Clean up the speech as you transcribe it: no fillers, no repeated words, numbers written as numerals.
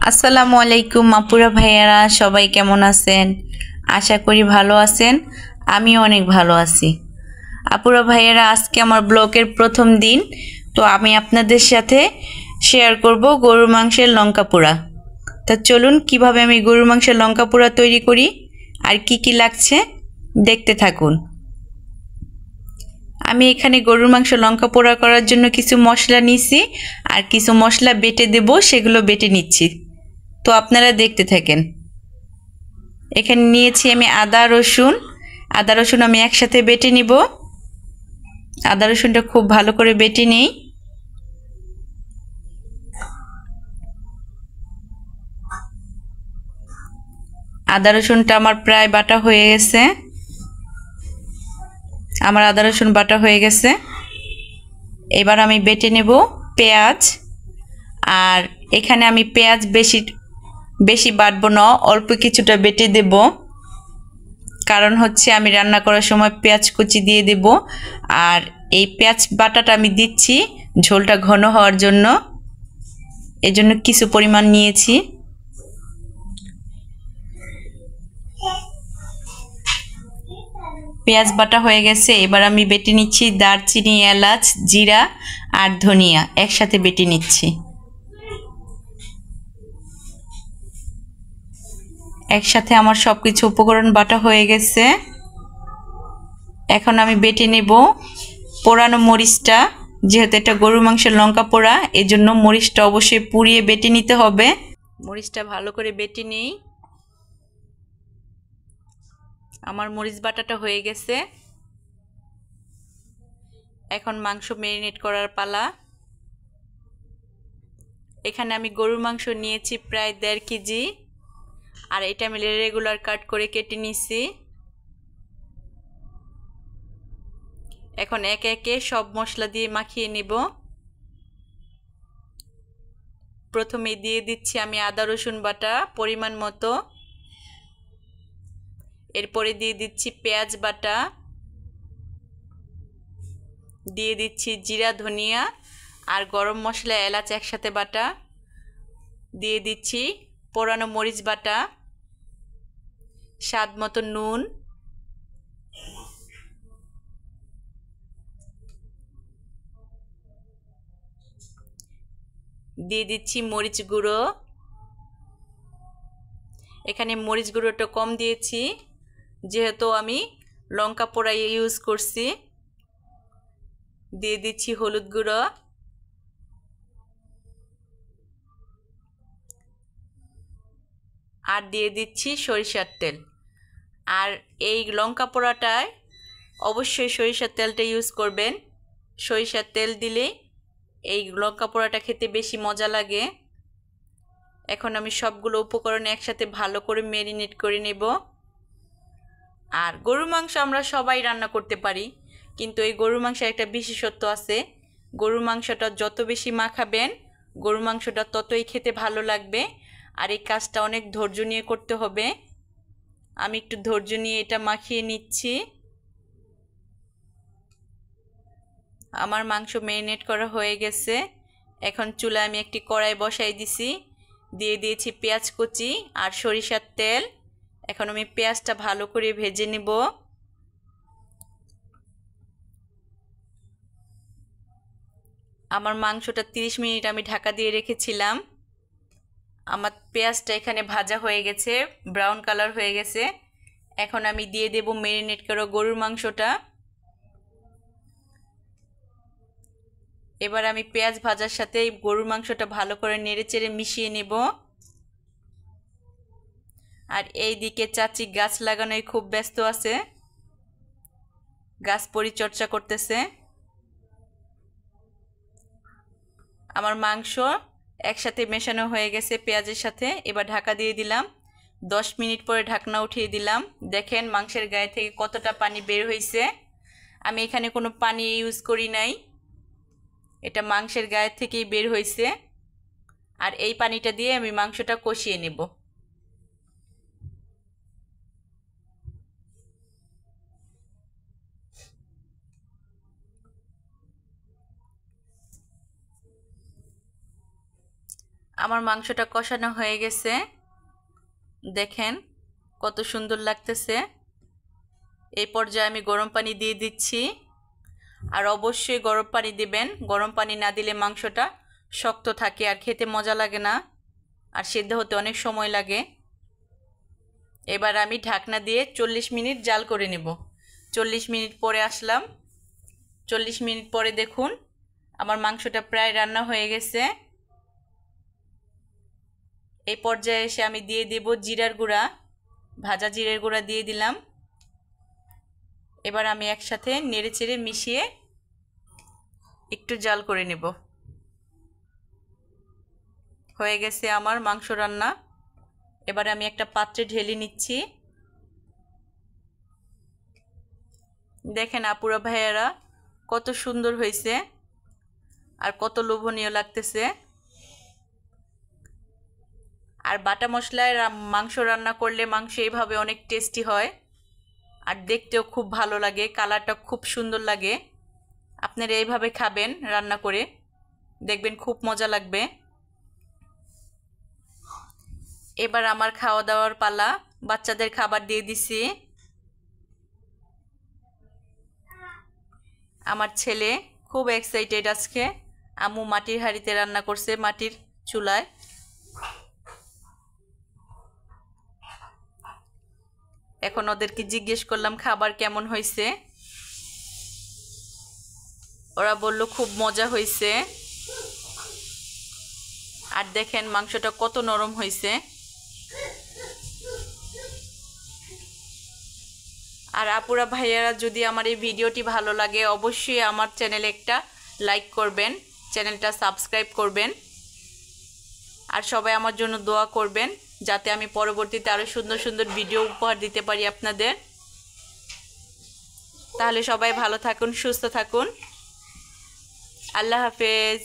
আসসালামু আলাইকুম আপুরা ভাইয়ারা, সবাই কেমন আছেন? আশা করি ভালো আছেন। আমিও অনেক ভালো আছি। আপুরা ভাইয়ারা, আজকে আমার ব্লগের প্রথম দিন, তো আমি আপনাদের সাথে শেয়ার করব গরুর মাংসের লঙ্কা পোড়া। তা চলুন কিভাবে আমি গরুর মাংসের লঙ্কা পোড়া তৈরি করি আর কি কি লাগছে দেখতে থাকুন। আমি এখানে গরুর মাংস লঙ্কা পোড়া করার জন্য কিছু মশলা নিয়েছি আর কিছু মশলা বেটে দেব, সেগুলো বেটে নিচ্ছি। তো আপনারা দেখতে থাকেন। এখানে নিয়েছি আমি আদা রসুন আমি একসাথে বেটে নিব। আদা রসুনটা খুব ভালো করে বেটে নিই। আদা রসুনটা আমার প্রায় বাটা হয়ে গেছে। এবার আমি বেটে নেব পেঁয়াজ। আর এখানে আমি পেঁয়াজ বেশি বেশি বাটবো না, অল্প কিছুটা বেটে দেব। কারণ হচ্ছে আমি রান্না করার সময় পেঁয়াজ কুচি দিয়ে দেব। আর এই পেঁয়াজ বাটাটা আমি দিচ্ছি ঝোলটা ঘন হওয়ার জন্য, এজন্য কিছু পরিমাণ নিয়েছি। পেঁয়াজ বাটা হয়ে গেছে। এবার আমি বেটে নিচ্ছি দারচিনি, এলাচ, জিরা আর ধনিয়া একসাথে বেটে নিচ্ছি। একসাথে আমার সব কিছু উপকরণ বাটা হয়ে গেছে। এখন আমি বেটে নেব পোড়ানো মরিচটা। যেহেতু এটা গরুর মাংসের লঙ্কা পোড়া, এজন্য মরিচটা অবশ্যই পুড়িয়ে বেটে নিতে হবে। মরিচটা ভালো করে বেটে নিই। আমার মরিচ বাটাটা হয়ে গেছে। এখন মাংস ম্যারিনেট করার পালা। এখানে আমি গরুর মাংস নিয়েছি প্রায় 1.5 কেজি। আর এটা আমি রেগুলার কাট করে কেটে নিছি। এখন একে একে সব মশলা দিয়ে মাখিয়ে নেব। প্রথমে দিয়ে দিচ্ছি আমি আদা রসুন বাটা পরিমাণ মতো। এরপরে দিয়ে দিচ্ছি পেঁয়াজ বাটা, দিয়ে দিচ্ছি জিরা, ধনিয়া আর গরম মশলা, এলাচ একসাথে বাটা, দিয়ে দিচ্ছি পোড়ানো মরিচ বাটা, স্বাদ মতো নুন, দিয়ে দিচ্ছি মরিচ গুঁড়ো। এখানে মরিচ গুঁড়োটা কম দিয়েছি যেহেতু আমি লঙ্কা পোড়া ইউজ করছি। দিয়ে দিচ্ছি হলুদ গুঁড়ো, আর দিয়ে দিচ্ছি সরিষার তেল। আর এই লঙ্কা পোড়াটায় অবশ্যই সরিষার তেলটা ইউজ করবেন। সরিষার তেল দিলে এই লঙ্কা পোড়াটা খেতে বেশি মজা লাগে। এখন আমি সবগুলো উপকরণ একসাথে ভালো করে ম্যারিনেট করে নেব। আর গরুর মাংস আমরা সবাই রান্না করতে পারি, কিন্তু এই গরুর মাংসের একটা বিশেষত্ব আছে। গরুর মাংসটা যত বেশি মাখাবেন, গরুর মাংসটা ততই খেতে ভালো লাগবে। আর এই কাজটা অনেক ধৈর্য নিয়ে করতে হবে। আমি একটু ধৈর্য নিয়ে এটা মাখিয়ে নিচ্ছি। আমার মাংস ম্যারিনেট করা হয়ে গেছে। এখন চুলায় আমি একটি কড়াই বসাই দিছি, দিয়ে দিয়েছি পেঁয়াজ কুচি আর সরিষার তেল। এখন আমি পেঁয়াজটা ভালো করে ভেজে নেব। আমার মাংসটা 30 মিনিট আমি ঢাকা দিয়ে রেখেছিলাম। আমার পেঁয়াজটা এখানে ভাজা হয়ে গেছে, ব্রাউন কালার হয়ে গেছে। এখন আমি দিয়ে দেব ম্যারিনেট করা গরুর মাংসটা। এবার আমি পেঁয়াজ ভাজার সাথে গরুর মাংসটা ভালো করে নেড়েচেড়ে মিশিয়ে নেব। আর এই দিকে চাচি গাছ লাগানোয় খুব ব্যস্ত আছে, গাছ পরিচর্যা করতেছে। আমার মাংস একসাথে মেশানো হয়ে গেছে পেঁয়াজের সাথে। এবার ঢাকা দিয়ে দিলাম। 10 মিনিট পরে ঢাকনা উঠিয়ে দিলাম। দেখেন মাংসের গায়ে থেকে কতটা পানি বের হয়েছে। আমি এখানে কোনো পানি ইউজ করি নাই, এটা মাংসের গায়ে থেকেই বের হয়েছে। আর এই পানিটা দিয়ে আমি মাংসটা কষিয়ে নেব। আমার মাংসটা কষানো হয়ে গেছে, দেখেন কত সুন্দর লাগতেছে। এই পর্যায়ে আমি গরম পানি দিয়ে দিচ্ছি। আর অবশ্যই গরম পানি দিবেন, গরম পানি না দিলে মাংসটা শক্ত থাকে আর খেতে মজা লাগে না, আর সিদ্ধ হতে অনেক সময় লাগে। এবার আমি ঢাকনা দিয়ে 40 মিনিট জাল করে নেব। 40 মিনিট পরে আসলাম। 40 মিনিট পরে দেখুন আমার মাংসটা প্রায় রান্না হয়ে গেছে। এই পর্যায়ে এসে আমি দিয়ে দেব জিরার গুঁড়া, ভাজা জিরের গুঁড়া দিয়ে দিলাম। এবার আমি একসাথে নেড়েচেড়ে মিশিয়ে একটু জাল করে নেব। হয়ে গেছে আমার মাংস রান্না। এবার আমি একটা পাত্রে ঢেলে নিচ্ছি। দেখেন আপুরা ভাইয়ারা কত সুন্দর হয়েছে আর কত লোভনীয় লাগতেছে। আর বাটা মশলায় মাংস রান্না করলে মাংস এইভাবে অনেক টেস্টি হয় আর দেখতেও খুব ভালো লাগে, কালারটা খুব সুন্দর লাগে। আপনারা এইভাবে খাবেন রান্না করে, দেখবেন খুব মজা লাগবে। এবার আমার খাওয়া দাওয়ার পালা, বাচ্চাদের খাবার দিয়ে দিছি। আমার ছেলে খুব এক্সাইটেড আজকে, আম্মু মাটির হাঁড়িতে রান্না করছে, মাটির চুলায়। এখন ওদেরকে জিজ্ঞেস করলাম খাবার কেমন হয়েছে, ওরা বলল খুব মজা হয়েছে। আর দেখেন মাংসটা কত নরম হয়েছে। আর আপুরা ভাইয়ারা যদি আমার এই ভিডিওটি ভালো লাগে অবশ্যই আমার চ্যানেলে একটা লাইক করবেন, চ্যানেলটা সাবস্ক্রাইব করবেন আর সবাই আমার জন্য দোয়া করবেন যাতে আমি পরবর্তীতে আরও সুন্দর সুন্দর ভিডিও উপহার দিতে পারি আপনাদের। তাহলে সবাই ভালো থাকুন, সুস্থ থাকুন। আল্লাহ হাফেজ।